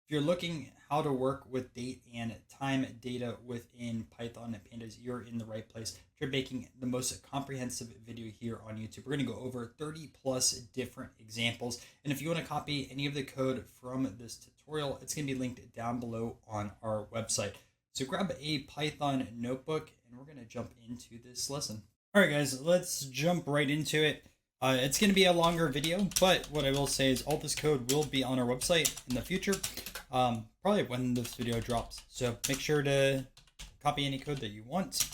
if you're looking how to work with date and time data within Python and Pandas, you're in the right place. You're making the most comprehensive video here on YouTube. We're going to go over 30 plus different examples. And if you want to copy any of the code from this tutorial, it's going to be linked down below on our website. So grab a Python notebook and we're going to jump into this lesson. All right, guys, let's jump right into it. It's going to be a longer video, but what I will say is all this code will be on our website in the future, probably when this video drops. So make sure to copy any code that you want,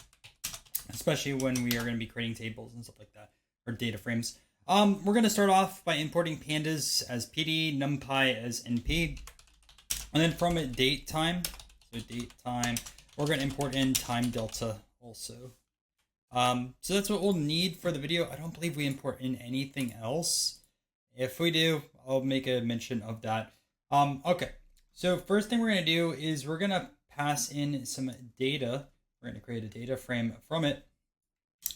especially when we are going to be creating tables and stuff like that, or data frames. We're going to start off by importing pandas as PD, numpy as NP, and then from it date time. So date time, we're going to import in time delta also. So that's what we'll need for the video. I don't believe we import in anything else. If we do, I'll make a mention of that. Okay, so first thing we're going to do is we're going to pass in some data. We're going to create a data frame from it.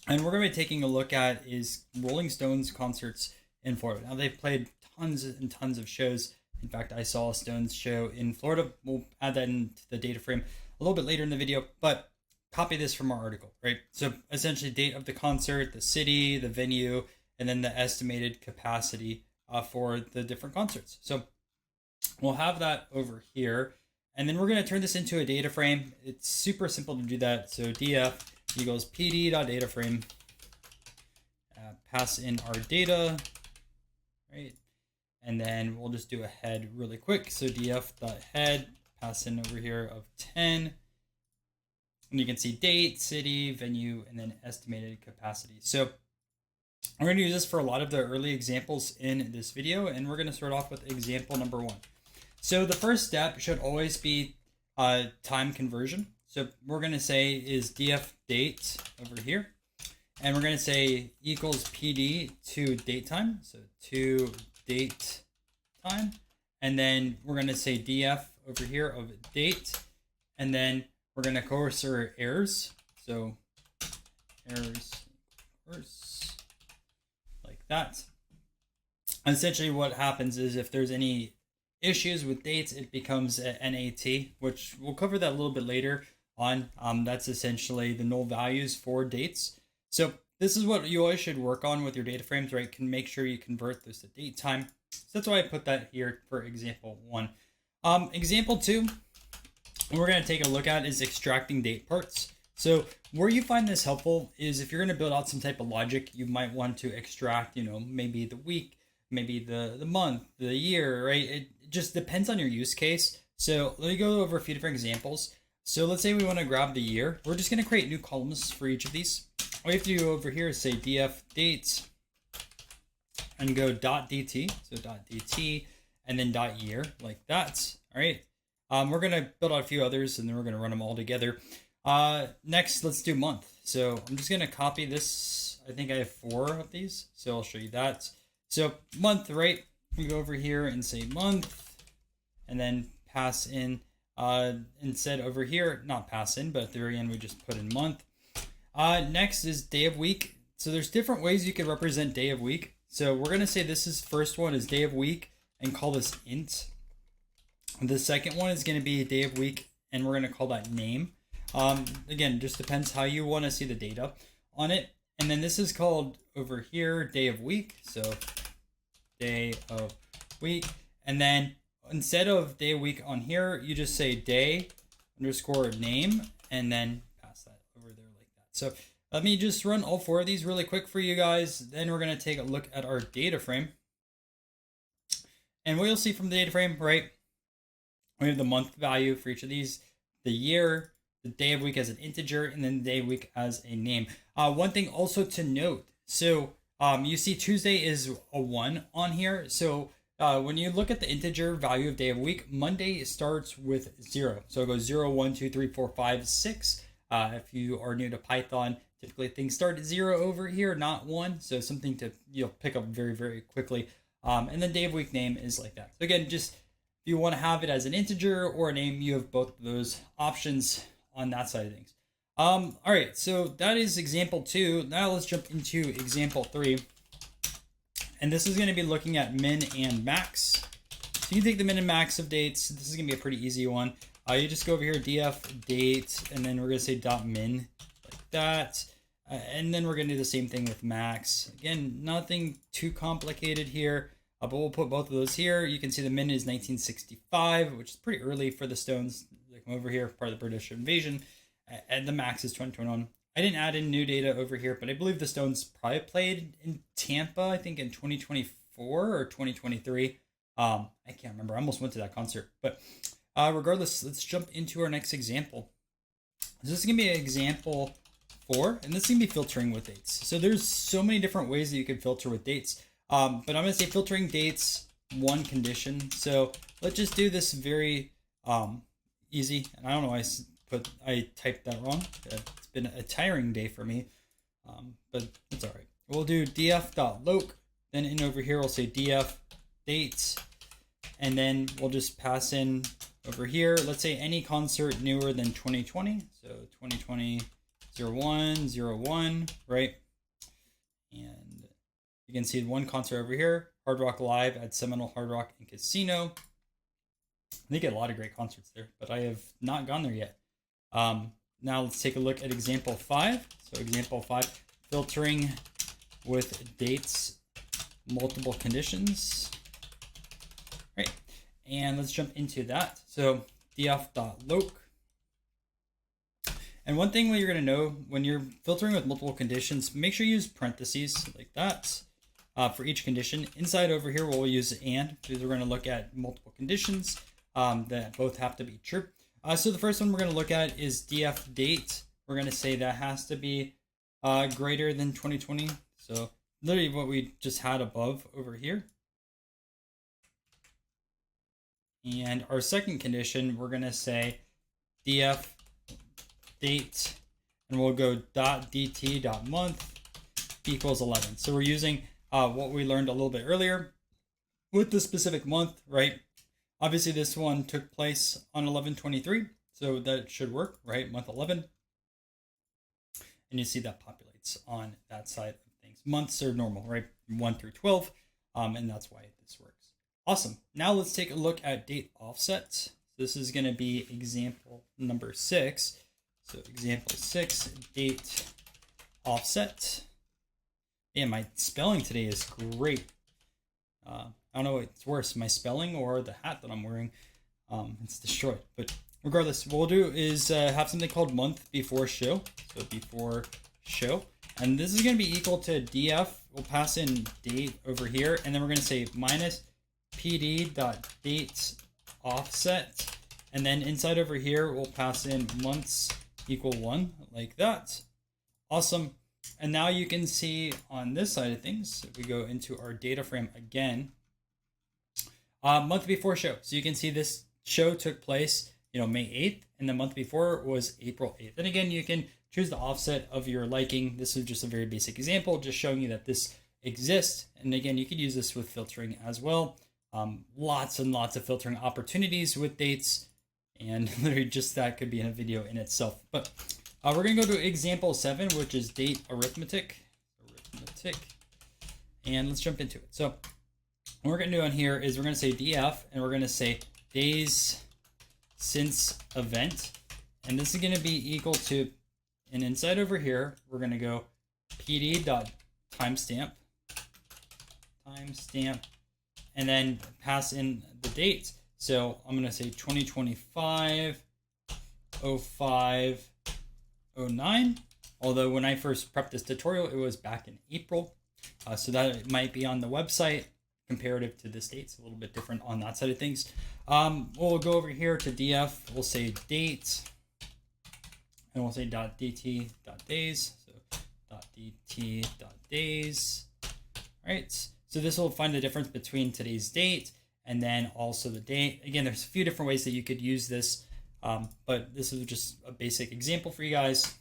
And we're going to be taking a look at is Rolling Stones concerts in Florida. Now they've played tons and tons of shows. In fact, I saw a Stones show in Florida. We'll add that into the data frame a little bit later in the video, but copy this from our article, right? So essentially date of the concert, the city, the venue, and then the estimated capacity for the different concerts. So we'll have that over here. And then we're going to turn this into a data frame. It's super simple to do that. So df equals pd.dataframe, pass in our data, right? And then we'll just do a head really quick. So df.head, pass in over here of 10. And you can see date, city, venue, and then estimated capacity. So we're going to use this for a lot of the early examples in this video, and we're going to start off with example number 1. So the first step should always be time conversion. So we're going to say is df date over here, and we're going to say equals pd to date time. So to date time, and then we're going to say df over here of date, and then we're going to cursor errors. So errors like that. And essentially what happens is if there's any issues with dates, it becomes a NAT, which we'll cover that a little bit later on. That's essentially the null values for dates. So this is what you always should work on with your data frames, right? Can make sure you convert those to date time. So that's why I put that here for example 1. Example 2, we're going to take a look at is extracting date parts. So where you find this helpful is if you're going to build out some type of logic, you might want to extract, maybe the week, maybe the month, the year, right? It just depends on your use case. So let me go over a few different examples. So let's say we want to grab the year. We're just going to create new columns for each of these. All you have to do over here is say df dates and go .dt, so .dt, and then .year like that. All right. We're going to build out a few others and then we're going to run them all together. Next, let's do month. So I'm just going to copy this. I think I have 4 of these, so I'll show you that. So month, right? We go over here and say month and then pass in, instead over here, not pass in, but at the very end, we just put in month. Next is day of week. So there's different ways you can represent day of week. So we're going to say this is first one is day of week and call this int. The second one is going to be day of week, and we're going to call that name. Again, just depends how you want to see the data on it. And then this is called over here, day of week. So day of week. And then instead of day of week on here, you just say day underscore name, and then pass that over there like that. So let me just run all 4 of these really quick for you guys. Then we're going to take a look at our data frame. And what you'll see from the data frame, right? We have the month value for each of these, the year, the day of week as an integer, and then the day of week as a name. One thing also to note, so you see Tuesday is a 1 on here. So when you look at the integer value of day of week, Monday starts with 0. So it goes 0, 1, 2, 3, 4, 5, 6. If you are new to Python, typically things start at 0 over here, not 1. So something to pick up very, very quickly. And then day of week name is like that. So again, just if you want to have it as an integer or a name, you have both of those options on that side of things. All right, so that is example 2. Now let's jump into example 3. And this is going to be looking at min and max. So you can take the min and max of dates. This is gonna be a pretty easy one. You just go over here, df date, and then we're gonna say dot min like that. And then we're gonna do the same thing with max. Again, nothing too complicated here, but we'll put both of those here. You can see the min is 1965, which is pretty early for the Stones. They come over here, part of the British invasion, and the max is 2021. I didn't add in new data over here, but I believe the Stones probably played in Tampa, I think in 2024 or 2023. I can't remember. I almost went to that concert. But regardless, let's jump into our next example. This is going to be an example 4, and this is going to be filtering with dates. So there's so many different ways that you can filter with dates. But I'm going to say filtering dates, one condition. So let's just do this very easy. And I don't know why I typed that wrong. It's been a tiring day for me, but it's all right. We'll do df.loc. Then in over here, we'll say df dates. And then we'll just pass in over here, let's say any concert newer than 2020. So 2020 01, right? And you can see one concert over here, Hard Rock Live at Seminole Hard Rock and Casino. They get a lot of great concerts there, but I have not gone there yet. Now let's take a look at example 5. So example 5, filtering with dates, multiple conditions. Right, and let's jump into that. So df.loc. And one thing that you're going to know when you're filtering with multiple conditions, make sure you use parentheses like that for each condition. Inside over here, we'll use and, because we're going to look at multiple conditions that both have to be true. So the first one we're going to look at is df date. We're going to say that has to be greater than 2020. So literally what we just had above over here. And our second condition, we're going to say df date, and we'll go .dt.month equals 11. So we're using what we learned a little bit earlier with the specific month, right? Obviously, this one took place on 11/23, so that should work, right? Month 11. And you see that populates on that side of things. Months are normal, right? 1 through 12, and that's why this works. Awesome. Now let's take a look at date offset. This is going to be example number 6. So example 6, date offset. Man, my spelling today is great. I don't know what's worse, my spelling or the hat that I'm wearing. It's destroyed. But regardless, what we'll do is have something called month before show. So before show. And this is going to be equal to df. We'll pass in date over here. And then we're going to say minus pd.date offset. And then inside over here, we'll pass in months equal 1 like that. Awesome. And now you can see on this side of things, if we go into our data frame again, month before show. So you can see this show took place, May 8th, and the month before was April 8th. And again, you can choose the offset of your liking. This is just a very basic example, just showing you that this exists. And again, you could use this with filtering as well. Lots and lots of filtering opportunities with dates, and literally just that could be in a video in itself. But we're going to go to example 7, which is date arithmetic. And let's jump into it. So what we're going to do on here is we're going to say df, and we're going to say days since event. And this is going to be equal to, and inside over here, we're going to go pd.timestamp, and then pass in the date. So I'm going to say 2025 05 09. Although when I first prepped this tutorial, it was back in April. So that might be on the website comparative to this date. It's a little bit different on that side of things. We'll go over here to df. We'll say date, and we'll say .dt.days. So .dt.days. All right. So this will find the difference between today's date and then also the date. Again, there's a few different ways that you could use this, but this is just a basic example for you guys.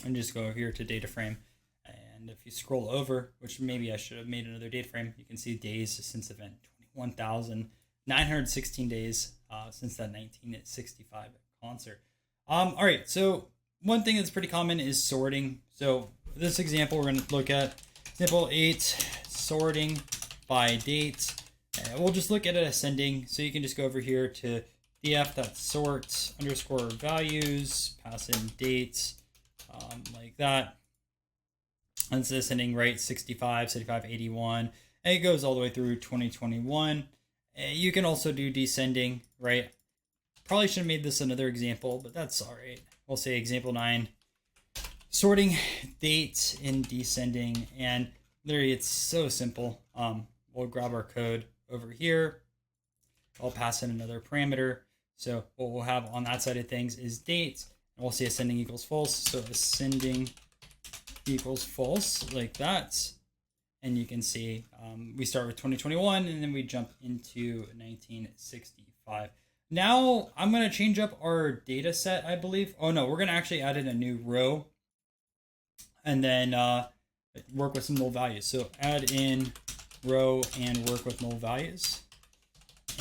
And just go over here to data frame. And if you scroll over, which maybe I should have made another data frame, you can see days since event, 21,916 days since that 1965 concert. All right, so one thing that's pretty common is sorting. So this example, we're going to look at example 8, sorting by date. And we'll just look at it ascending. So you can just go over here to df.sort underscore values, pass in dates, like that. And it's ascending, right? 65, 75, 81. And it goes all the way through 2021. You can also do descending, right? Probably should have made this another example, but that's all right. We'll say example 9, sorting dates in descending. And literally, it's so simple. We'll grab our code over here. I'll pass in another parameter. So what we'll have on that side of things is dates. And we'll say ascending equals false. So ascending equals false, like that. And you can see we start with 2021 and then we jump into 1965. Now I'm going to change up our data set, I believe. Oh no, we're going to actually add in a new row and then work with some null values. So add in row and work with null values.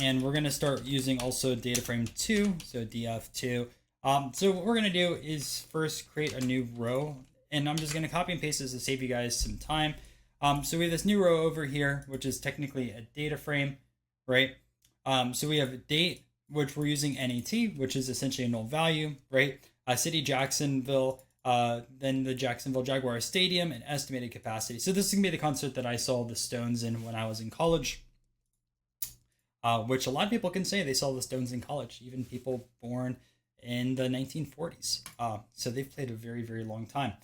And we're going to start using also data frame 2, so df2. So what we're going to do is first create a new row, and I'm just going to copy and paste this to save you guys some time. So we have this new row over here, which is technically a data frame, right? So we have date, which we're using NAT, which is essentially a null value, right? City Jacksonville, then the Jacksonville Jaguars Stadium, and estimated capacity. So this is going to be the concert that I saw the Stones in when I was in college. Which a lot of people can say they saw the Stones in college, even people born in the 1940s. So they've played a very, very long time.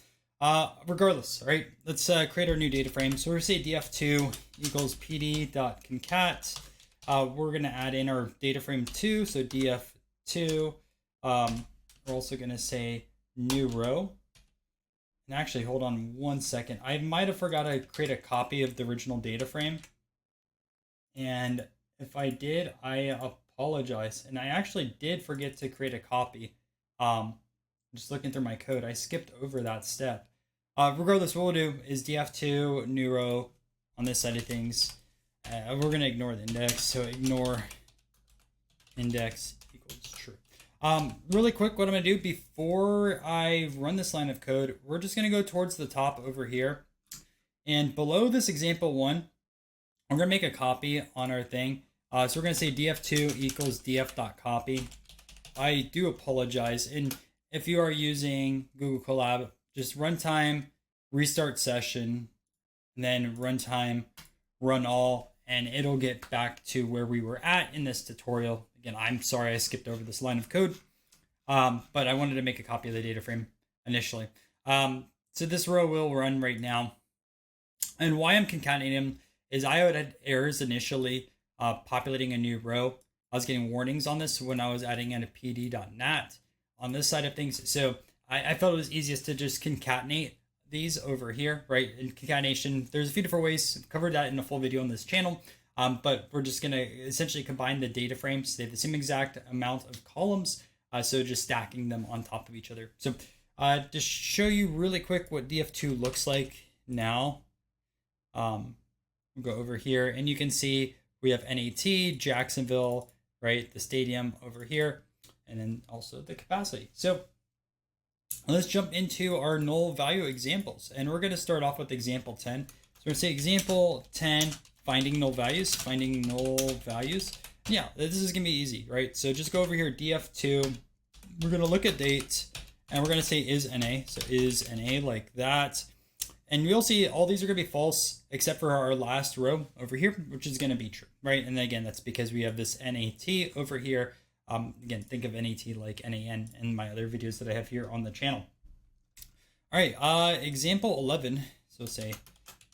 Regardless, all right, let's create our new data frame. So we're going to say df2 equals pd.concat. We're going to add in our data frame 2, so df2. We're also going to say new row. And actually, hold on one second. I might have forgot to create a copy of the original data frame. And if I did, I apologize. And I actually did forget to create a copy. Just looking through my code, I skipped over that step. Regardless, what we'll do is df2 new row on this side of things. We're going to ignore the index. So ignore index equals true. Really quick, what I'm going to do before I run this line of code, we're just going to go towards the top over here. And below this example 1, we're going to make a copy on our thing. So we're going to say df2 equals df.copy. I do apologize. And if you are using Google Colab, just runtime, restart session, and then runtime, run all, and it'll get back to where we were at in this tutorial. Again, I'm sorry I skipped over this line of code, but I wanted to make a copy of the data frame initially. So this row will run right now. And why I'm concatenating them is I had errors initially populating a new row. I was getting warnings on this when I was adding in a pd.nat on this side of things. So I felt it was easiest to just concatenate these over here, right? In concatenation, there's a few different ways. I've covered that in a full video on this channel. But we're just going to essentially combine the data frames. They have the same exact amount of columns. So just stacking them on top of each other. So to show you really quick what df2 looks like now, we'll go over here and you can see we have NAT, Jacksonville, right? The stadium over here, and then also the capacity. So let's jump into our null value examples. And we're going to start off with example 10. So we're going to say example 10, finding null values, finding null values. Yeah, this is going to be easy, right? So just go over here, df2. We're going to look at dates, and we're going to say is NA. So is NA like that. And you'll see all these are going to be false except for our last row over here, which is going to be true, right? And again, that's because we have this NAT over here. Again, think of NAT like NAN in my other videos that I have here on the channel. All right, example 11. So say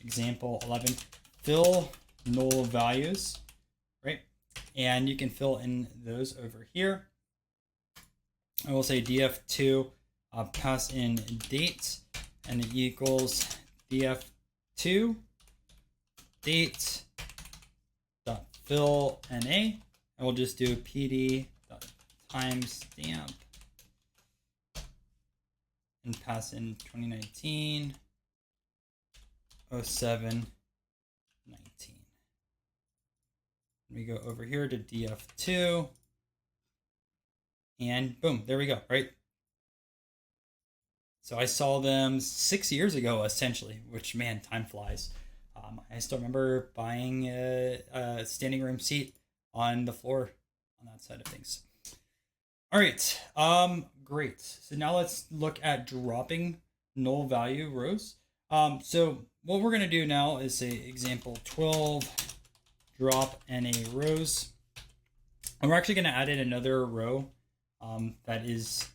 example 11, fill null values, right? And you can fill in those over here. I will say df2, pass in dates, and it equals df2 date dot fill na, and we'll just do pd dot timestamp and pass in 2019 07 19. We go over here to df2, and boom, there we go, right? So I saw them 6 years ago, essentially, which, man, time flies. I still remember buying a standing room seat on the floor on that side of things. All right, great. So now let's look at dropping null value rows. So what we're gonna do now is say example 12 drop NA rows, and we're actually gonna add in another row that is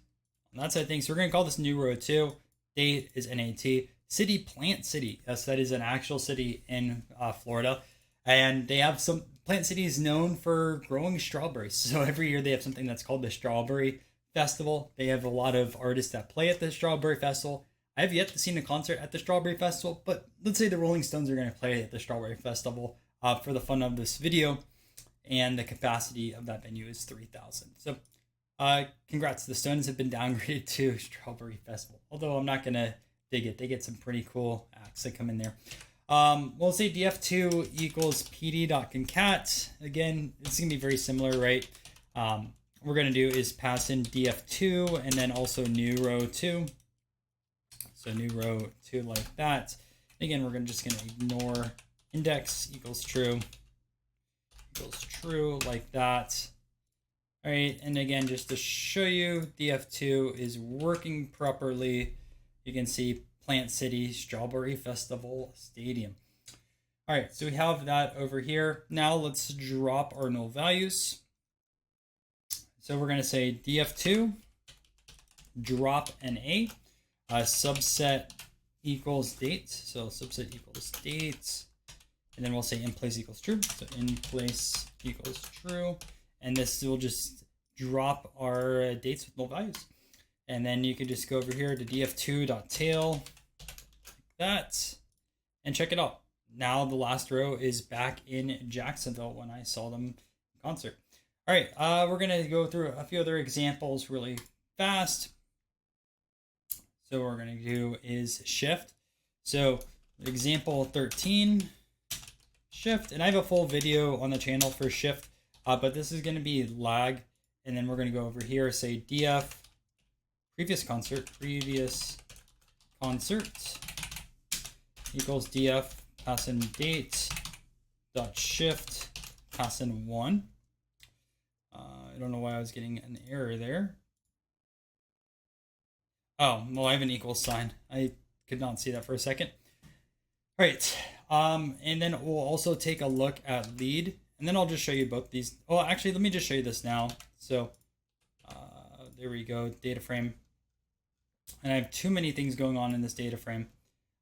on that side of things. So we're gonna call this new row 2. Date is NAT. City, Plant City. Yes, that is an actual city in Florida, and they have some. Plant City is known for growing strawberries. So every year they have something that's called the Strawberry Festival. They have a lot of artists that play at the Strawberry Festival. I have yet to see a concert at the Strawberry Festival, but let's say the Rolling Stones are going to play at the Strawberry Festival for the fun of this video, and the capacity of that venue is 3,000. So congrats, the Stones have been downgraded to Strawberry Festival. Although I'm not going to dig it. They get some pretty cool acts that come in there. We'll say df2 equals pd.concat. Again, it's going to be very similar, right? What we're going to do is pass in df2 and then also new row 2. So new row 2 like that. Again, we're just going to ignore index equals true like that. All right, and again, just to show you, df2 is working properly. You can see Plant City Strawberry Festival Stadium. All right, so we have that over here. Now let's drop our null values. So we're going to say df2 drop NA, subset equals date. So subset equals date, and then we'll say in place equals true. So in place equals true, and this will just drop our dates with null values. And then you can just go over here to df2.tail, like that, and check it out. Now the last row is back in Jacksonville when I saw them in concert. All right, we're gonna go through a few other examples really fast. So what we're gonna do is shift. So example 13, shift, and I have a full video on the channel for shift, but this is gonna be lag, and then we're gonna go over here, say df previous concert equals df pass in date dot shift pass in 1. I don't know why I was getting an error there. Oh, well, I have an equal sign. I could not see that for a second. All right, and then we'll also take a look at lead, and then I'll just show you both these. Oh, actually, let me just show you this now. So there we go, data frame. And I have too many things going on in this data frame.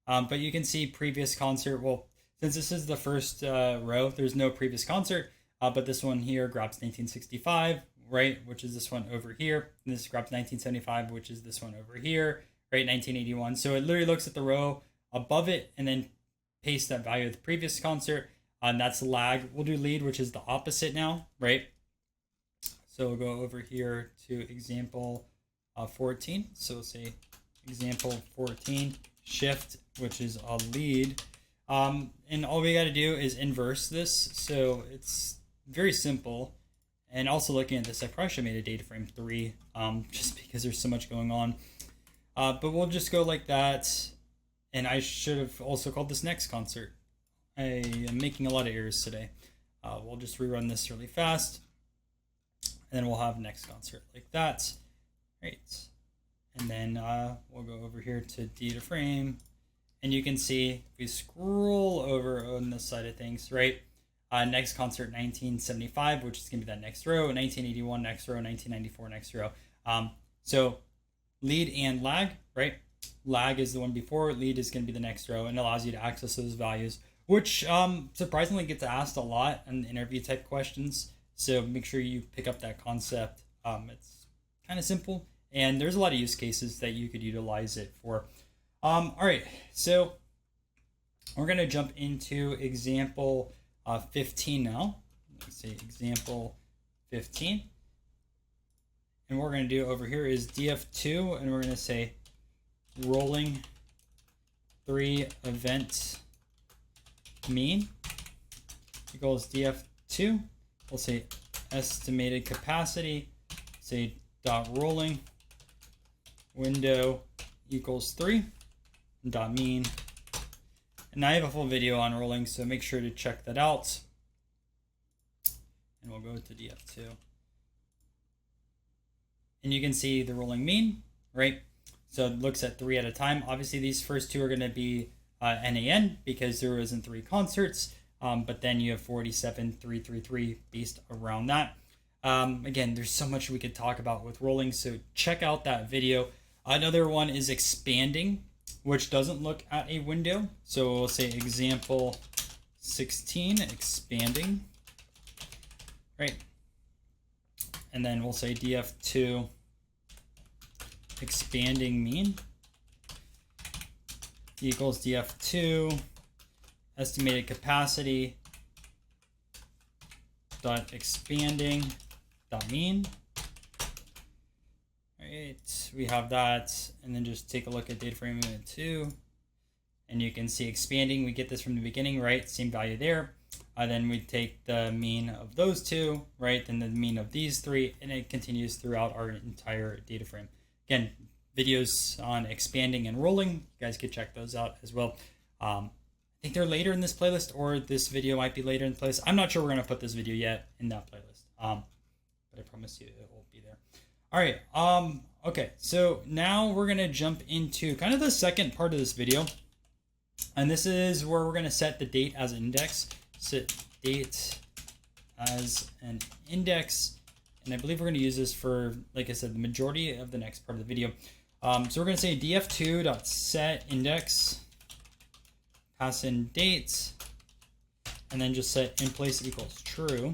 But you can see previous concert. Well, since this is the first row, there's no previous concert. But this one here grabs 1965, right? Which is this one over here. And this grabs 1975, which is this one over here, right? 1981. So it literally looks at the row above it and then pastes that value of the previous concert. And that's lag. We'll do lead, which is the opposite now, right? So we'll go over here to example 14. So we'll say example 14 shift, which is a lead. And all we got to do is inverse this. So it's very simple. And also looking at this, I probably should have made a data frame 3 just because there's so much going on. But we'll just go like that. And I should have also called this next concert. I am making a lot of errors today. We'll just rerun this really fast. And then we'll have next concert like that. Right. And then we'll go over here to data frame. And you can see if we scroll over on this side of things, right? Next concert 1975, which is going to be that next row, 1981 next row, 1994 next row. So lead and lag, right? Lag is the one before, lead is going to be the next row, and allows you to access those values, which surprisingly gets asked a lot in interview type questions. So make sure you pick up that concept. It's kind of simple, and there's a lot of use cases that you could utilize it for. All right, so we're going to jump into example 15 now. Let's say example 15. And what we're going to do over here is df2, and we're going to say rolling 3 event mean equals df2. We'll say estimated capacity, say dot rolling window equals 3 dot mean, And I have a full video on rolling, so make sure to check that out. And we'll go to df2. And you can see the rolling mean, right? So it looks at 3 at a time. Obviously, these first 2 are going to be NAN because there wasn't 3 concerts. But then you have 47, 333 based around that. Again, there's so much we could talk about with rolling, so check out that video. Another one is expanding, which doesn't look at a window. So we'll say example 16, expanding, right? And then we'll say df2, expanding mean, equals df2, estimated capacity, dot expanding, dot mean. Right, we have that, and then just take a look at data frame movement 2, and you can see expanding, we get this from the beginning, right? Same value there. Then we take the mean of those 2, right? Then the mean of these 3, and it continues throughout our entire data frame. Again, videos on expanding and rolling, you guys could check those out as well. I think they're later in this playlist, or this video might be later in the playlist. I'm not sure we're going to put this video yet in that playlist, but I promise you it will be there. All right, okay, so now we're going to jump into kind of the second part of this video, and this is where we're going to set the date as an index. Set date as an index, and I believe we're going to use this for, like I said, the majority of the next part of the video. So we're going to say df2.setIndex, pass in dates, and then just set in place equals true.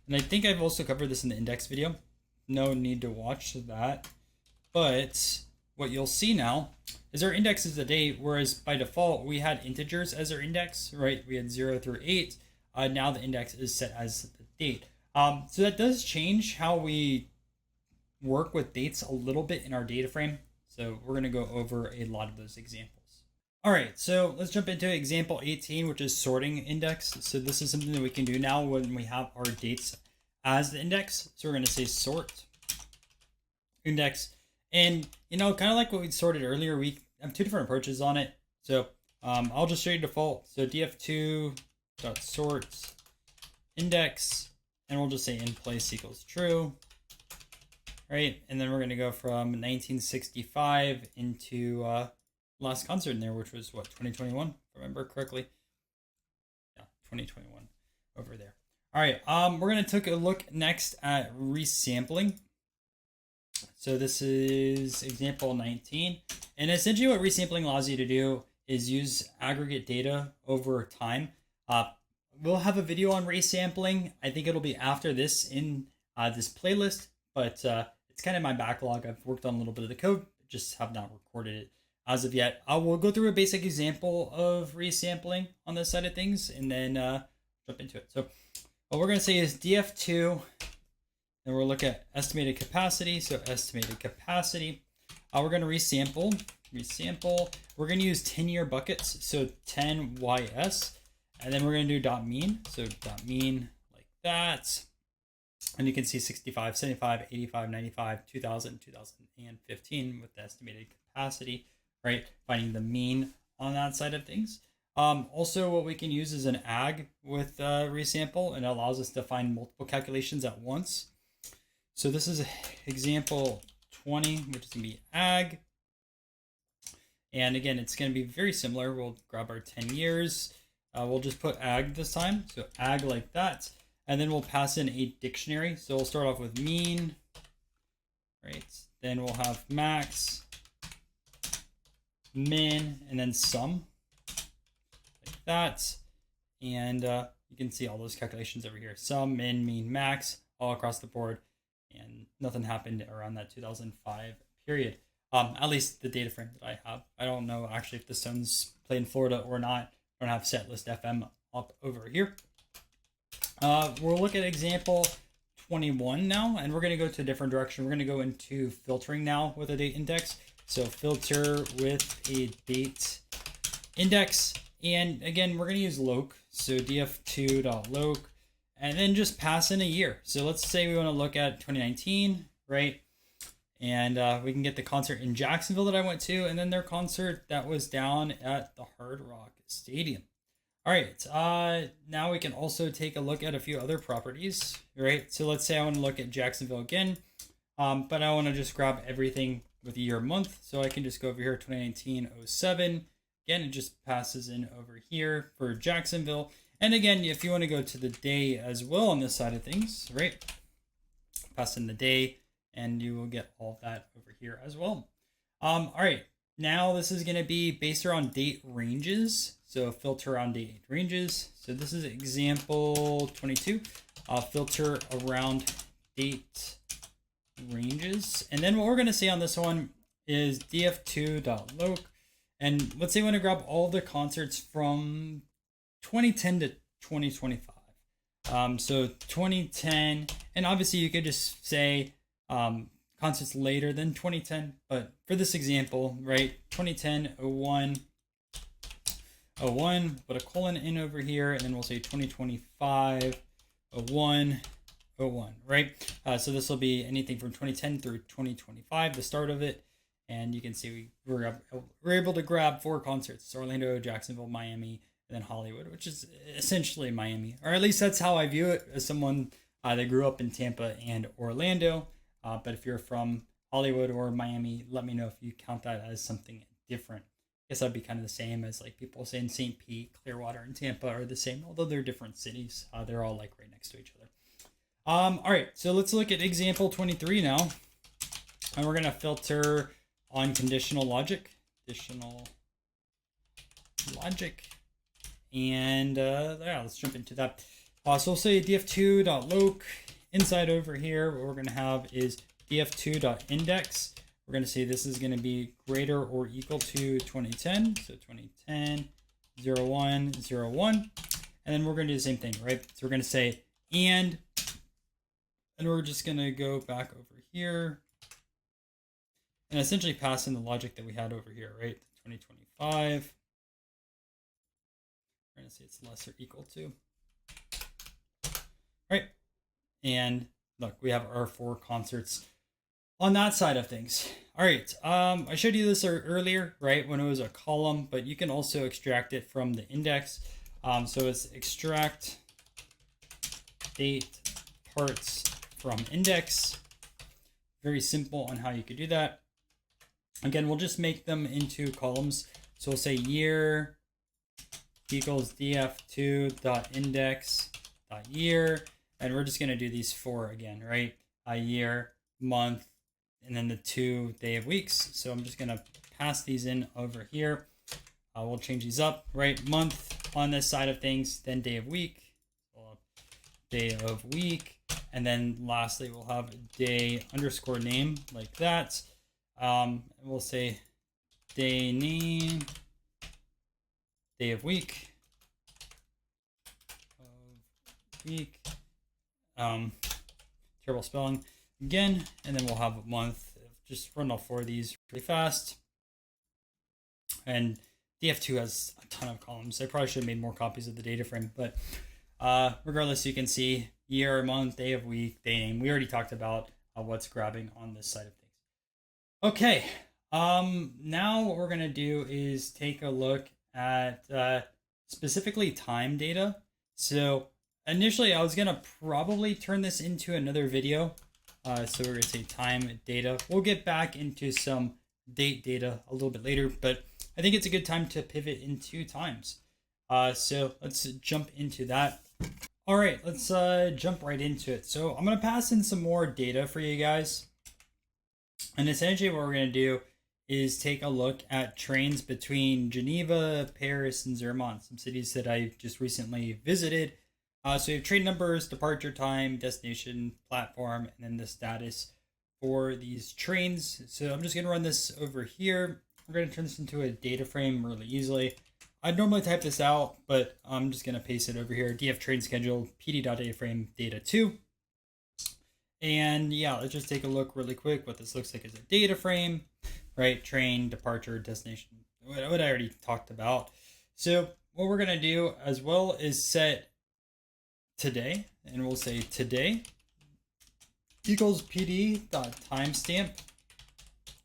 And I think I've also covered this in the index video. No need to watch that. But what you'll see now is our index is the date, whereas by default we had integers as our index, right? We had 0 through 8. Now the index is set as the date. So that does change how we work with dates a little bit in our data frame. So we're going to go over a lot of those examples. All right, so let's jump into example 18, which is sorting index. So this is something that we can do now when we have our dates as the index. So we're going to say sort index. And, you know, kind of like what we sorted earlier, we have 2 different approaches on it. So I'll just show you default. So df2.sort index, and we'll just say in place equals true. Right, and then we're going to go from 1965 into last concert in there, which was what, 2021, if I remember correctly. Yeah, 2021 over there. All right, we're going to take a look next at resampling. So this is example 19, and essentially what resampling allows you to do is use aggregate data over time. We'll have a video on resampling. I think it'll be after this in this playlist, but it's kind of my backlog. I've worked on a little bit of the code, just have not recorded it as of yet. We'll go through a basic example of resampling on this side of things, and then jump into it. So what we're going to say is df2, and we'll look at estimated capacity. So estimated capacity, we're going to resample. We're going to use 10-year buckets, so 10 ys, and then we're going to do dot mean. So dot mean like that. And you can see 65, 75, 85, 95, 2000, 2015 with the estimated capacity, right? Finding the mean on that side of things. Also, what we can use is an ag with resample, and it allows us to find multiple calculations at once. So this is example 20, which is going to be ag. And again, it's going to be very similar. We'll grab our 10 years. We'll just put ag this time. So ag like that. And then we'll pass in a dictionary. So we'll start off with mean, right? Then we'll have max, min, and then sum, like that. And you can see all those calculations over here. Sum, min, mean, max, all across the board. And nothing happened around that 2005 period. At least the data frame that I have. I don't know actually if the Suns play in Florida or not. I don't have setlist FM up over here. We'll look at example 21 now, and we're going to go to a different direction. We're going to go into filtering now with a date index. So filter with a date index. And again, we're going to use loc. So df2.loc, and then just pass in a year. So let's say we want to look at 2019, right? And we can get the concert in Jacksonville that I went to, and then their concert that was down at the Hard Rock Stadium. All right, now we can also take a look at a few other properties, right? So let's say I want to look at Jacksonville again, but I want to just grab everything with year month. So I can just go over here, 2019-07. Again, it just passes in over here for Jacksonville. And again, if you want to go to the day as well on this side of things, right? Pass in the day, and you will get all of that over here as well. All right, now this is going to be based around date ranges. So filter around date ranges. So this is example 22. Filter around date ranges. And then what we're going to see on this one is df2.loc. And let's say we want to grab all the concerts from 2010 to 2025. So 2010, and obviously you could just say concerts later than 2010, but for this example, right, 2010, 01, put a colon in over here, and then we'll say 2025, 01, right? So this will be anything from 2010 through 2025, the start of it. And you can see we're able to grab 4 concerts: Orlando, Jacksonville, Miami, and then Hollywood, which is essentially Miami. Or at least that's how I view it as someone that grew up in Tampa and Orlando. But if you're from Hollywood or Miami, let me know if you count that as something different. I guess that'd be kind of the same as like people saying St. Pete, Clearwater, and Tampa are the same, although they're different cities. They're all like right next to each other. All right, so let's look at example 23 now. And we're going to filter on conditional logic. And yeah, let's jump into that. So we'll say df2.loc. Inside over here, what we're going to have is df2.index. We're going to say this is going to be greater or equal to 2010. So 2010, 01, 01. And then we're going to do the same thing, right? So we're going to say and we're just going to go back over here and essentially pass in the logic that we had over here, right? 2025. We're going to say it's less or equal to. Right. And look, we have our 4 concerts on that side of things. All right. I showed you this earlier, right, when it was a column, but you can also extract it from the index. So it's extract date parts from index. Very simple on how you could do that. Again, we'll just make them into columns. So we'll say year equals df2.index.year. And we're just going to do these 4 again, right? A year, month, and then the 2 day of weeks. So I'm just going to pass these in over here. We'll change these up, right? Month on this side of things, then day of week, and then lastly we'll have day underscore name like that. We'll say day name, day of week, terrible spelling again, and then we'll have a month. Just run all 4 of these pretty fast. And df2 has a ton of columns. I probably should have made more copies of the data frame, but regardless, you can see year, month, day of week, day name. We already talked about what's grabbing on this side of things. Okay, now what we're going to do is take a look at specifically time data. So initially I was going to probably turn this into another video. So we're going to say time data. We'll get back into some date data a little bit later, but I think it's a good time to pivot into times. So let's jump into that. All right, let's jump right into it. So I'm going to pass in some more data for you guys. And essentially what we're going to do is take a look at trains between Geneva, Paris, and Zermatt, some cities that I just recently visited. So you have train numbers, departure time, destination, platform, and then the status for these trains. So I'm just going to run this over here. We're going to turn this into a data frame really easily. I'd normally type this out, but I'm just going to paste it over here. df train schedule, pd.dataframe data 2. And yeah, let's just take a look really quick what this looks like as a data frame, right? Train, departure, destination, what I already talked about. So what we're going to do as well is set today, and we'll say today equals pd.timestamp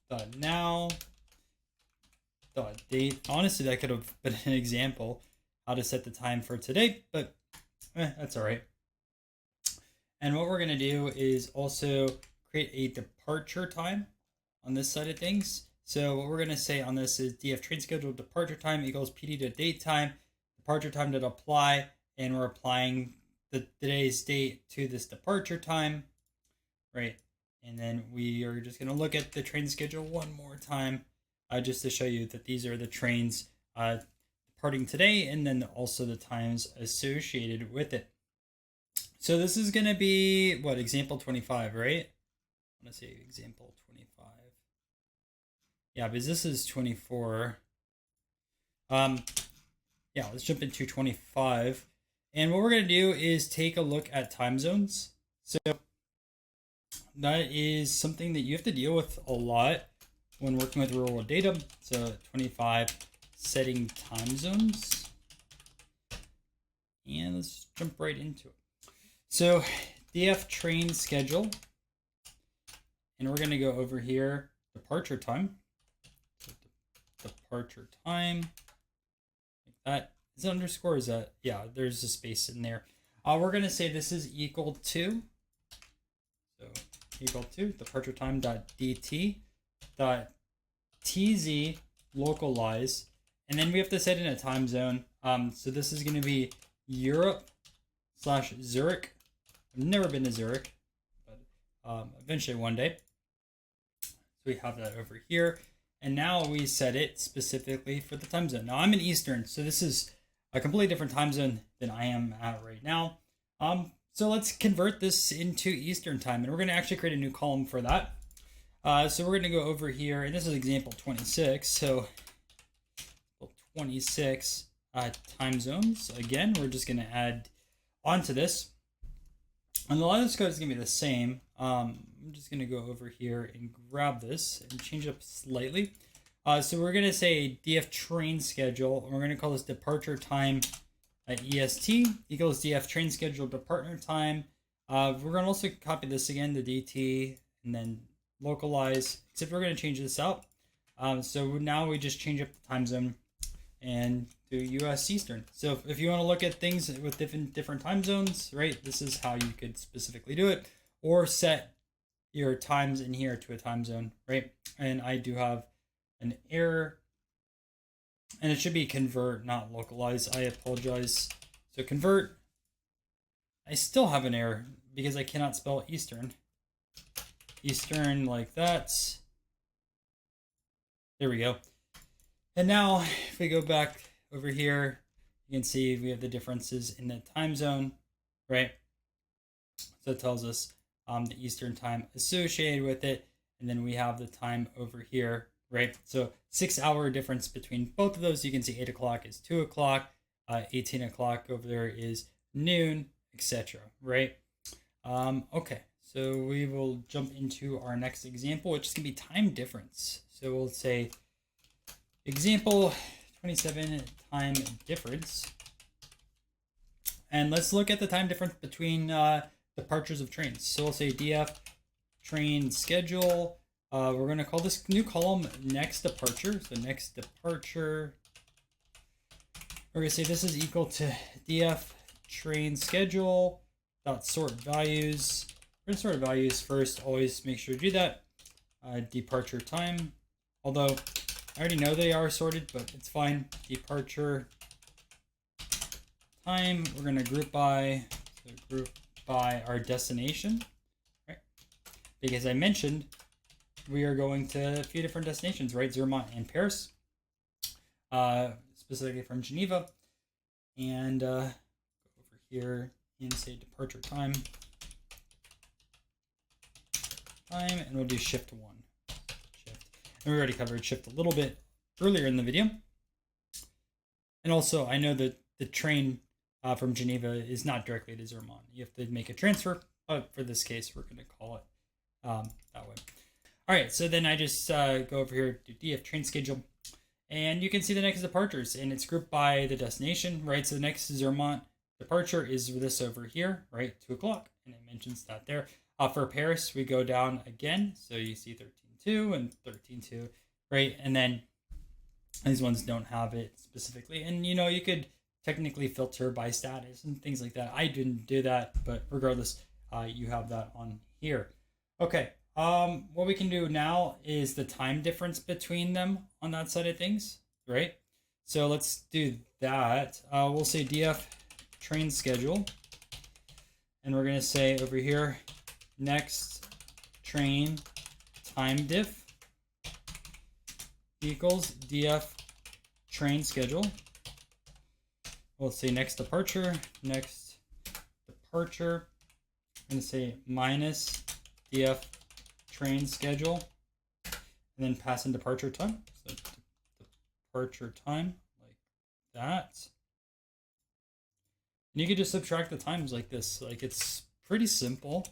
dot now dot date. Honestly, that could have been an example how to set the time for today, but that's all right. And what we're going to do is also create a departure time on this side of things. So what we're going to say on this is df train schedule departure time equals pd.date time, departure time dot apply, and we're applying today's date to this departure time, right? And then we are just going to look at the train schedule one more time, just to show you that these are the trains departing today, and then also the times associated with it. So this is going to be, what, example 25, right? I want to say example 25. Yeah, because this is 24. Yeah, let's jump into 25. And what we're going to do is take a look at time zones. So that is something that you have to deal with a lot when working with real world data. So 25, setting time zones. And let's jump right into it. So df train schedule, and we're going to go over here, departure time. So departure time, like that. Is it underscore? Is that, yeah, there's a space in there. We're going to say this is equal to, so equal to departure time dot dt dot tz localize, and then we have to set in a time zone. So this is going to be Europe / Zurich. I've never been to Zurich, but eventually one day. So we have that over here. And now we set it specifically for the time zone. Now I'm in Eastern, so this is a completely different time zone than I am at right now. So let's convert this into Eastern time, and we're going to actually create a new column for that. So we're going to go over here, and this is example 26. So 26 time zones. Again, we're just going to add onto this. And the line of code is going to be the same. I'm just going to go over here and grab this and change it up slightly. So we're going to say df train schedule. And we're going to call this departure time EST equals df train schedule departure time. We're going to also copy this again, the DT, and then localize, except we're going to change this out. So now we just change up the time zone and do US Eastern. So if you want to look at things with different time zones, right, this is how you could specifically do it, or set your times in here to a time zone, right? And I do have an error, and it should be convert, not localize. I apologize. So convert. I still have an error because I cannot spell Eastern. Eastern like that. There we go. And now if we go back over here, you can see we have the differences in the time zone, right? So it tells us the Eastern time associated with it. And then we have the time over here, right? So 6 hour difference between both of those. You can see 8 o'clock is 2 o'clock, 18 o'clock over there is noon, etc. Right? Okay, so we will jump into our next example, which is going to be time difference. So we'll say example 27, time difference. And let's look at the time difference between departures of trains. So we'll say df train schedule. We're going to call this new column next departure. So next departure. We're going to say this is equal to df train schedule dot sort values. We're going to sort values first. Always make sure to do that. Departure time. Although I already know they are sorted, but it's fine. Departure time. We're going to group by. So group by our destination, right? Because I mentioned we are going to a few different destinations, right? Zermatt and Paris, specifically from Geneva. And go over here and say departure time, and we'll do shift 1. Shift. And we already covered shift a little bit earlier in the video. And also, I know that the train from Geneva is not directly to Zermatt. You have to make a transfer, but for this case, we're going to call it that way. All right, so then I just go over here to df train schedule, and you can see the next departures, and it's grouped by the destination, right? So the next Zermatt departure is this over here, right? 2 o'clock, and it mentions that there. For Paris, we go down again, so you see 2 and 13.2, right? And then these ones don't have it specifically. And you could technically filter by status and things like that. I didn't do that, but regardless, you have that on here. Okay. What we can do now is the time difference between them on that side of things, right? So let's do that. We'll say df train schedule, and we're gonna say over here next train time diff equals df train schedule. We'll say next departure. I'm gonna say minus df train schedule, and then pass in departure time. So departure time like that. And you can just subtract the times like this. Like, it's pretty simple.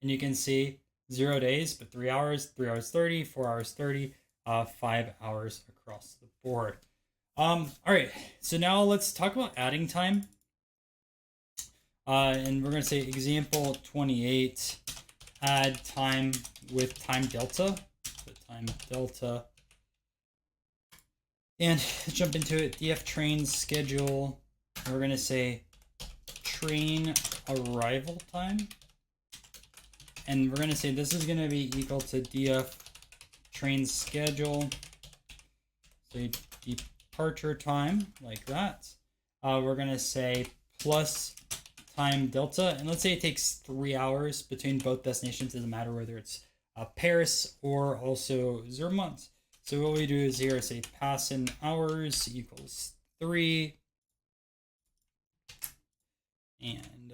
And you can see 0 days, but 3 hours, 3 hours 30, 4 hours 30, 5 hours across the board. All right, so now let's talk about adding time. And we're gonna say example 28, add time with time delta. So time delta. And jump into it, df train schedule. We're gonna say train arrival time. And we're gonna say this is gonna be equal to df train schedule. So departure time, like that. We're gonna say plus time delta, and let's say it takes 3 hours between both destinations. Doesn't matter whether it's Paris or also Zermatt. So what we do is here say pass in hours equals 3, and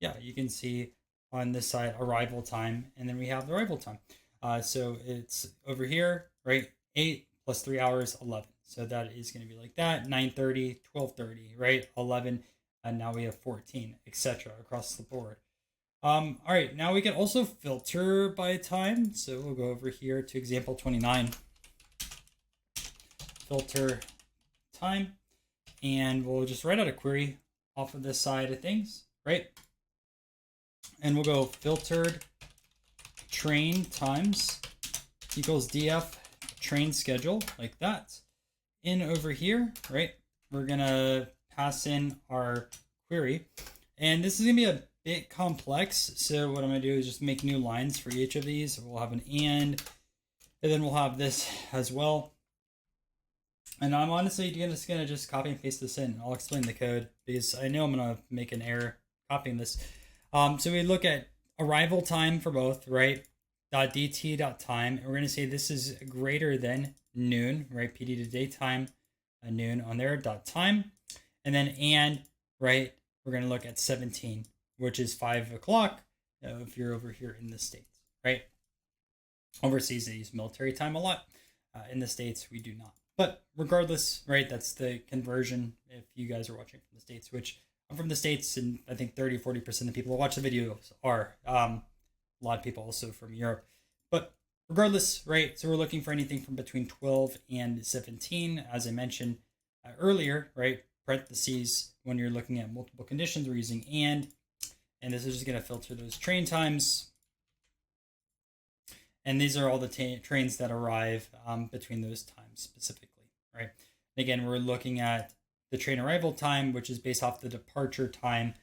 yeah, you can see on this side arrival time, and then we have the arrival time. So it's over here, right? 8 plus 3 hours, 11. So that is going to be like that. 9:30, 12:30, right? 11, and now we have 14, etc. across the board. All right, now we can also filter by time. So we'll go over here to example 29. Filter time, and we'll just write out a query off of this side of things, right? And we'll go filtered train times equals df train schedule, like that. In over here, right, we're gonna pass in our query, and this is gonna be a bit complex, so what I'm gonna do is just make new lines for each of these. We'll have an and then we'll have this as well. And I'm honestly just gonna copy and paste this in. I'll explain the code because I know I'm gonna make an error copying this. So we look at arrival time for both, right? .dt.time, and we're gonna say this is greater than noon, right? PD to daytime, noon on there, .time, and then right? We're gonna look at 17, which is 5 o'clock if you're over here in the States, right? Overseas they use military time a lot. In the States we do not. But regardless, right, that's the conversion if you guys are watching from the States, which I'm from the States, and I think 30-40% of people who watch the videos are. A lot of people also from Europe. But regardless, right, so we're looking for anything from between 12 and 17, as I mentioned earlier, right, parentheses, when you're looking at multiple conditions, we're using and this is just going to filter those train times. And these are all the trains that arrive between those times specifically, right? And again, we're looking at the train arrival time, which is based off the departure time,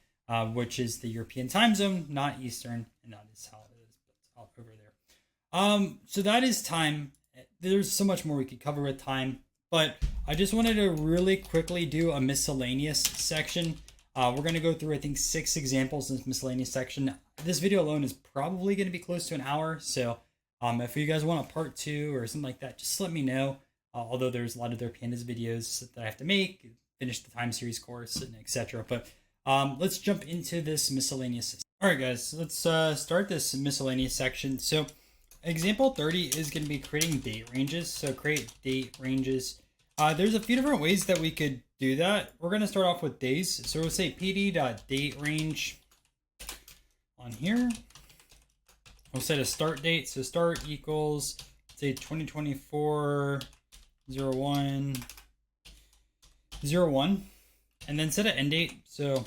which is the European time zone, not Eastern, and that is how it is out over there. So that is time. There's so much more we could cover with time, but I just wanted to really quickly do a miscellaneous section. We're going to go through, I think, 6 examples in this miscellaneous section. This video alone is probably going to be close to an hour, so if you guys want a part 2 or something like that, just let me know. Although there's a lot of their pandas videos that I have to make, finish the time series course, and etc. But let's jump into this miscellaneous. All right, guys, let's start this miscellaneous section. So example 30 is going to be creating date ranges. So create date ranges. There's a few different ways that we could do that. We're going to start off with days. So we'll say pd.daterange on here. We'll set a start date. So start equals, say, 2024 01 01, and then set an end date. So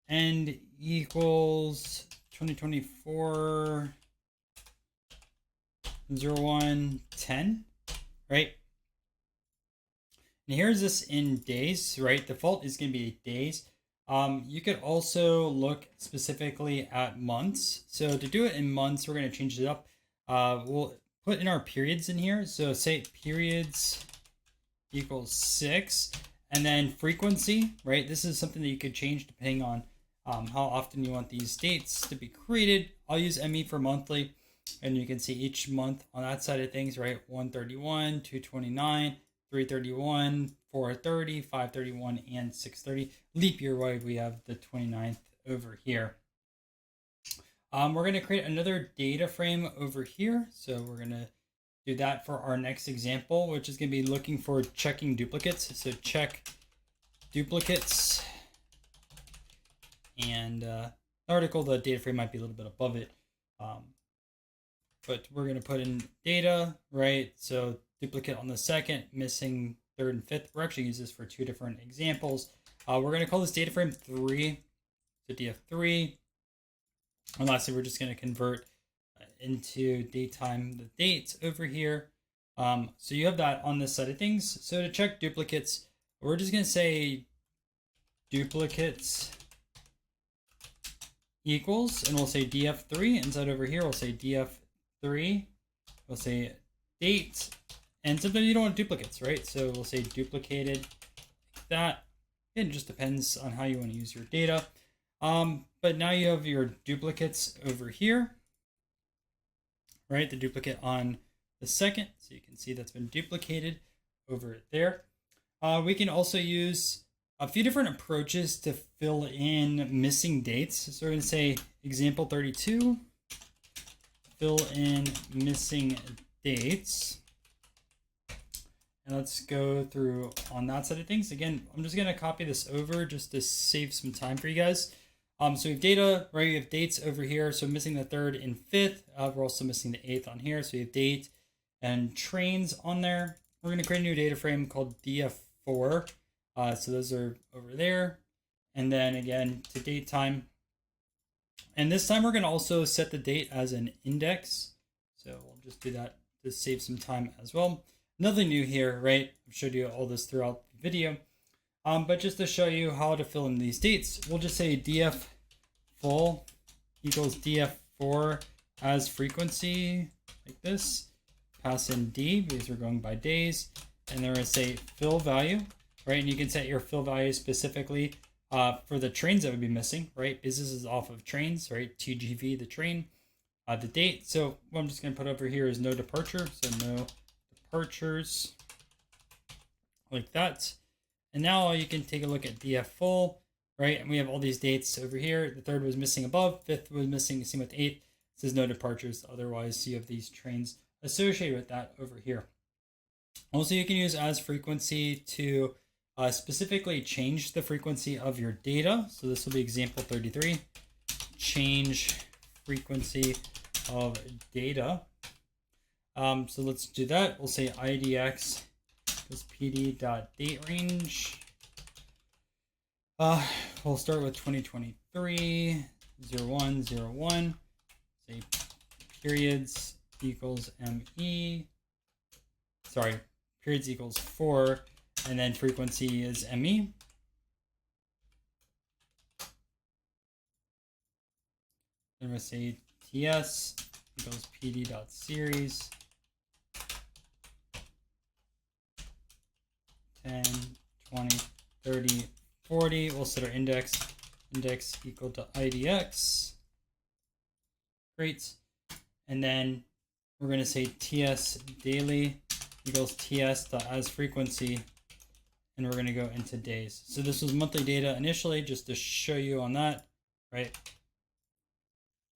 end equals 2024 0110, right? And here's this in days, right? Default is going to be days. You could also look specifically at months. So to do it in months, we're going to change it up. We'll put in our periods in here. So say periods equals 6, and then frequency, right? This is something that you could change depending on how often you want these dates to be created. I'll use ME for monthly, and you can see each month on that side of things, right? 131, 229, 331, 430, 531, and 630. Leap year wide, we have the 29th over here. We're going to create another data frame over here. So we're going to do that for our next example, which is going to be looking for checking duplicates. So check duplicates. And the article, the data frame might be a little bit above it. But we're going to put in data, right? So duplicate on the second, missing third and fifth. We're actually using this for two different examples. We're going to call this data frame 3. So df3. And lastly, we're just going to convert into datetime the dates over here. So you have that on this side of things. So to check duplicates, we're just going to say duplicates equals, and we'll say df3. Inside over here, we'll say df3. We'll say date. And sometimes you don't want duplicates, right? So we'll say duplicated like that. It just depends on how you want to use your data. But now you have your duplicates over here, right? The duplicate on the second. So you can see that's been duplicated over there. We can also use a few different approaches to fill in missing dates. So we're going to say example 32, fill in missing dates. And let's go through on that side of things. Again, I'm just going to copy this over just to save some time for you guys. So we have data, right? We have dates over here. So missing the 3rd and 5th. We're also missing the 8th on here. So we have date and trains on there. We're going to create a new data frame called df4. So those are over there. And then again to date time. And this time we're going to also set the date as an index. So we'll just do that to save some time as well. Nothing new here, right? I've showed you all this throughout the video. But just to show you how to fill in these dates, we'll just say df full equals df4 as frequency, like this. Pass in d because we're going by days. And then we're going to say fill value, right? And you can set your fill value specifically for the trains that would be missing, right? Business is off of trains, right? TGV, the train, the date. So what I'm just going to put over here is no departure. So no departures, like that. And now you can take a look at df full, right? And we have all these dates over here. The 3rd was missing above, 5th was missing, same with 8th. It says no departures. Otherwise, you have these trains associated with that over here. Also, you can use as frequency to specifically change the frequency of your data. So this will be example 33. Change frequency of data. So let's do that. We'll say idx is pd.daterange. We'll start with 2023, 0101. Say periods equals ME. Sorry, periods equals 4, and then frequency is ME. Then we'll say TS equals pd.series. 10, 20, 30, 40. We'll set our index equal to idx. Great. And then we're going to say ts daily equals ts.as frequency. And we're going to go into days. So this was monthly data initially, just to show you on that, right?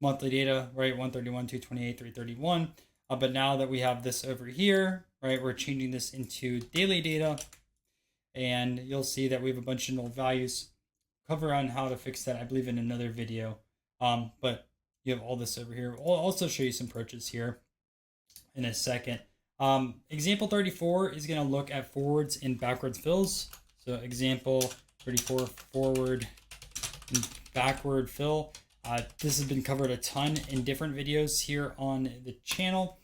Monthly data, right? 131, 228, 331. But now that we have this over here, right, we're changing this into daily data. And you'll see that we have a bunch of null values. Cover on how to fix that, I believe, in another video. But you have all this over here. I'll also show you some approaches here in a second. Example 34 is going to look at forwards and backwards fills. So example 34, forward and backward fill. This has been covered a ton in different videos here on the channel.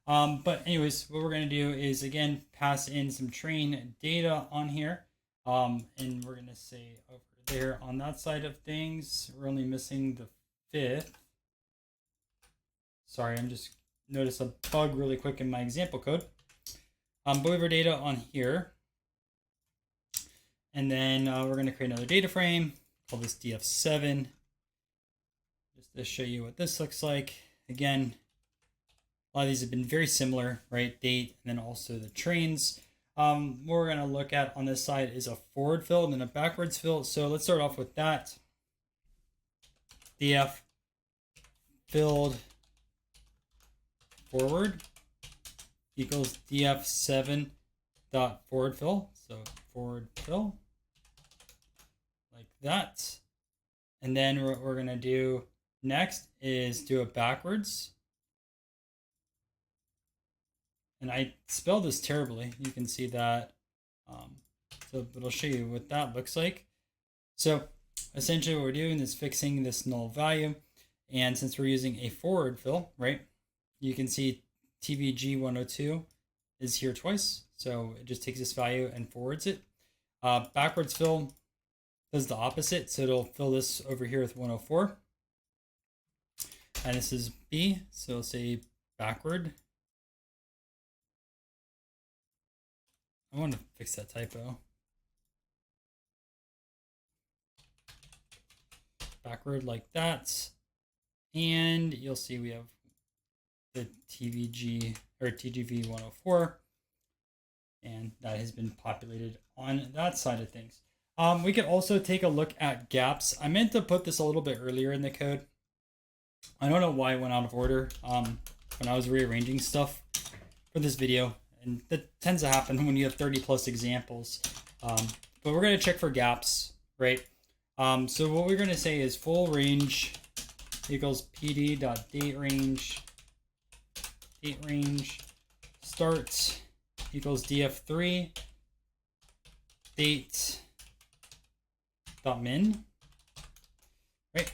But anyways, what we're going to do is, again, pass in some train data on here. And we're going to say over there on that side of things, we're only missing the 5th. Sorry, I'm just noticed a bug really quick in my example code. But we have our data on here. And then we're going to create another data frame, call this df7, just to show you what this looks like. Again, a lot of these have been very similar, right? Date, and then also the trains. What we're going to look at on this side is a forward fill and then a backwards fill. So let's start off with that. df filled forward equals df7 dot forward fill. So forward fill like that. And then what we're going to do next is do it backwards. And I spelled this terribly. You can see that. So it'll show you what that looks like. So essentially what we're doing is fixing this null value. And since we're using a forward fill, right, you can see TVG102 is here twice. So it just takes this value and forwards it. Backwards fill does the opposite. So it'll fill this over here with 104. And this is B. So it'll say backward. I want to fix that typo. Backward like that. And you'll see we have the TVG or TGV 104. And that has been populated on that side of things. We could also take a look at gaps. I meant to put this a little bit earlier in the code. I don't know why it went out of order when I was rearranging stuff for this video. And that tends to happen when you have 30 plus examples. But we're going to check for gaps, right? So what we're going to say is full range equals pd.dateRange, dateRange, start equals df3, date.min, right?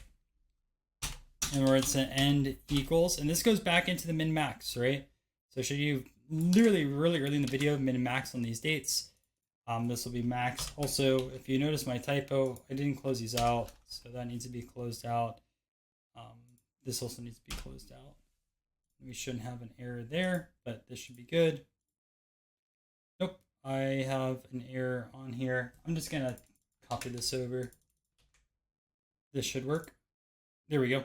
And where it's an end equals, and this goes back into the min max, right? So should you literally really early in the video min and max on these dates. This will be max. Also, if you notice my typo, I didn't close these out, so that needs to be closed out. This also needs to be closed out. We shouldn't have an error there, but this should be good. Nope, I have an error on here. I'm just gonna copy this over. This should work. There we go.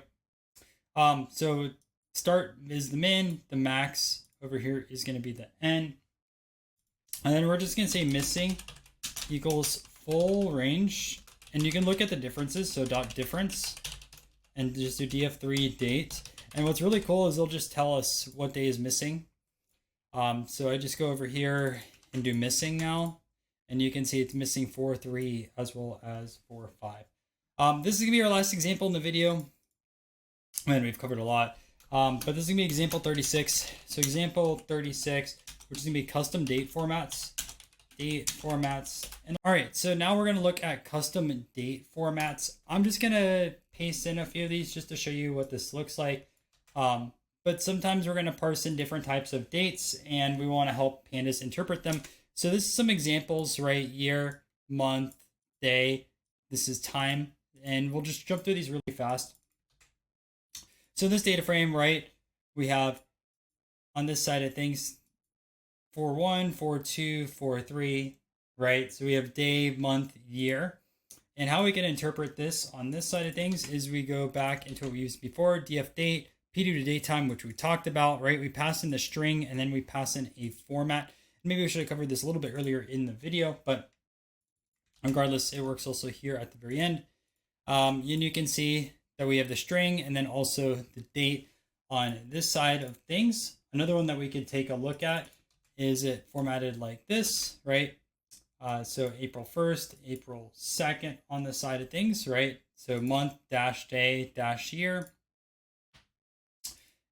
So start is the min, the max over here is going to be the n. And then we're just going to say missing equals full range. And you can look at the differences. So dot difference and just do df3 date. And what's really cool is they'll just tell us what day is missing. So I just go over here and do missing now. And you can see it's missing 4-3 as well as 4-5. This is going to be our last example in the video. Man, we've covered a lot. But this is going to be example 36. So example 36, which is going to be custom date formats. And all right, so now we're going to look at custom date formats. I'm just going to paste in a few of these just to show you what this looks like. But sometimes we're going to parse in different types of dates and we want to help pandas interpret them. So this is some examples, right? Year, month, day. This is time. And we'll just jump through these really fast. So this data frame, right, we have on this side of things 4-1, 4-2, 4-3, right? So we have day, month, year. And how we can interpret this on this side of things is we go back into what we used before, df date, pd to datetime, which we talked about, right? We pass in the string and then we pass in a format. Maybe we should have covered this a little bit earlier in the video, but regardless, it works also here at the very end. And you can see that we have the string and then also the date on this side of things. Another one that we could take a look at is it formatted like this, right? So April 1st, April 2nd on the side of things, right? So month dash day dash year.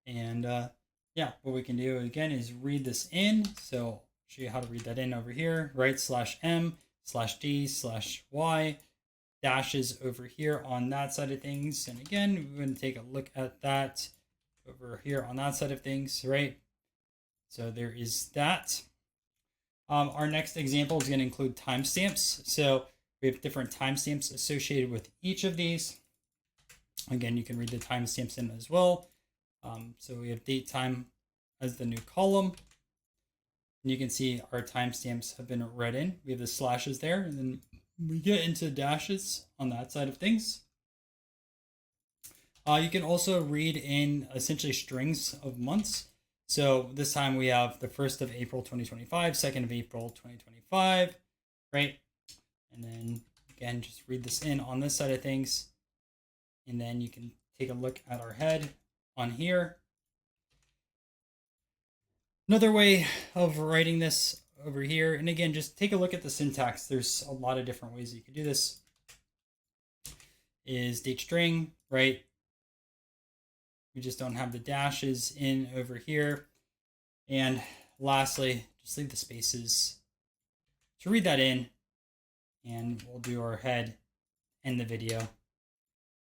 And yeah, what we can do again is read this in. So I'll show you how to read that in over here, right? /m/d/y. Dashes over here on that side of things. And again, we're going to take a look at that over here on that side of things, right? So there is that. Our next example is going to include timestamps. So we have different timestamps associated with each of these. Again, you can read the timestamps in as well. So we have date time as the new column. And you can see our timestamps have been read in. We have the slashes there, and then we get into dashes on that side of things. You can also read in essentially strings of months. So this time we have the 1st of April 2025, 2nd of April 2025, right? And then again, just read this in on this side of things. And then you can take a look at our head on here. Another way of writing this over here, and again, just take a look at the syntax. There's a lot of different ways you could do this. Is date string, right? We just don't have the dashes in over here. And lastly, just leave the spaces to read that in. And we'll do our head and the video.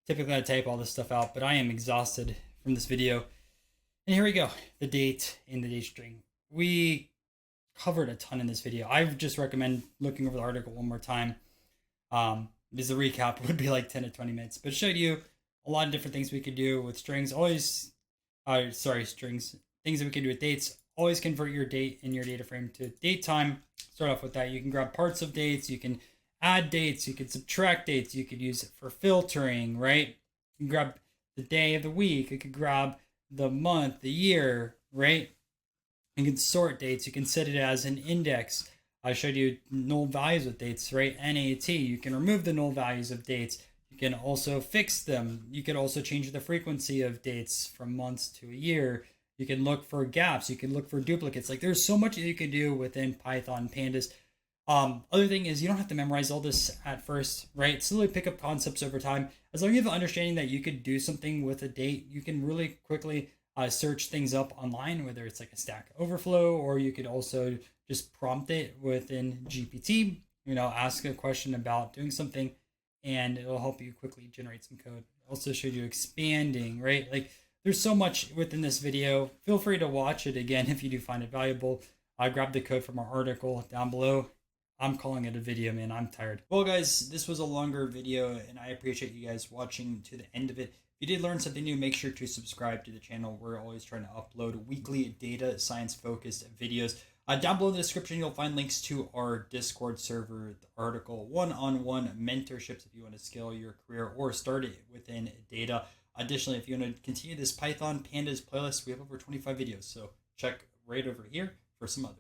Typically I type all this stuff out, but I am exhausted from this video. And here we go, the date in the date string. We covered a ton in this video. I would just recommend looking over the article one more time. Because the recap would be like 10 to 20 minutes, but it showed you a lot of different things we could do with strings. Strings. Things that we can do with dates. Always convert your date in your data frame to date time. Start off with that. You can grab parts of dates. You can add dates. You can subtract dates. You could use it for filtering, right? You can grab the day of the week. You could grab the month, the year, right? You can sort dates. You can set it as an index. I showed you null values with dates, right? NAT. You can remove the null values of dates. You can also fix them. You can also change the frequency of dates from months to a year. You can look for gaps. You can look for duplicates. Like there's so much that you can do within Python Pandas. Other thing is you don't have to memorize all this at first, right? Slowly pick up concepts over time. As long as you have an understanding that you could do something with a date, you can really quickly search things up online, whether it's like a Stack Overflow, or you could also just prompt it within GPT, ask a question about doing something and it'll help you quickly generate some code. Also showed you expanding, right? Like there's so much within this video. Feel free to watch it again if you do find it valuable. I grabbed the code from our article down below. I'm calling it a video, man. I'm tired. Well, guys, this was a longer video, and I appreciate you guys watching to the end of it. If you did learn something new, make sure to subscribe to the channel. We're always trying to upload weekly data science-focused videos. Down below in the description, you'll find links to our Discord server, the article, one-on-one mentorships if you want to scale your career or start it within data. Additionally, if you want to continue this Python Pandas playlist, we have over 25 videos, so check right over here for some others.